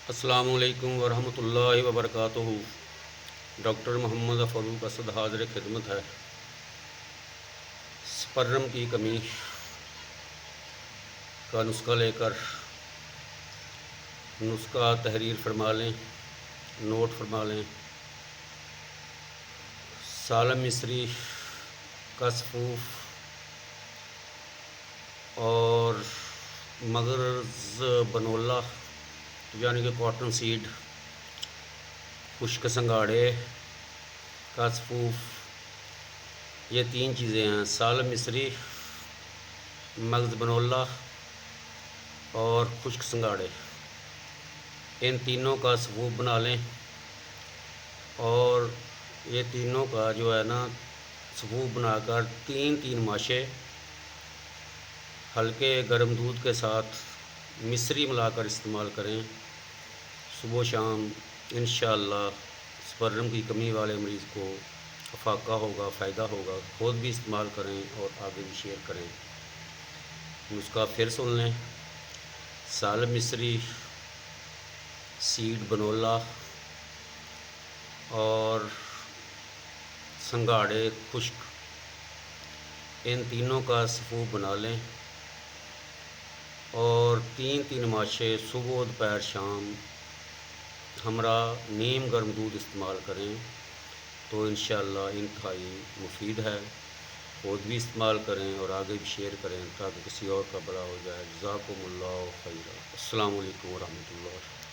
السلام علیکم ورحمۃ اللہ وبرکاتہ۔ ڈاکٹر محمد فاروق اسد حاضر خدمت ہے۔ سپرم کی کمی کا نسخہ لے کر نسخہ تحریر فرما لیں، نوٹ فرما لیں۔ سالم مصری کا صفوف اور مغرض بنولا یعنی کہ کاٹن سیڈ، خشک سنگاڑے کا صفوف، یہ تین چیزیں ہیں: سالم مصری، مغز بنولا اور خشک سنگاڑے۔ ان تینوں کا صفوف بنا لیں اور یہ تینوں کا جو ہے نا صفوف بنا کر تین ماشے ہلکے گرم دودھ کے ساتھ مصری ملا کر استعمال کریں۔ صبح و شام انشاءاللہ سپرم کی کمی والے مریض کو افاقہ ہوگا، فائدہ ہوگا۔ خود بھی استعمال کریں اور آگے بھی شیئر کریں۔ نسخہ پھر سن لیں: سالم مصری، سیڈ بنولا اور سنگاڑے خشک، ان تینوں کا صفوف بنا لیں اور تین ماشے صبح دوپہر شام ہمراہ نیم گرم دودھ استعمال کریں تو انشاءاللہ انتہائی مفید ہے۔ خود بھی استعمال کریں اور آگے بھی شیئر کریں تاکہ کسی اور کا بھلا ہو جائے۔ جزاکم اللہ خیرا۔ السلام علیکم ورحمۃ اللہ۔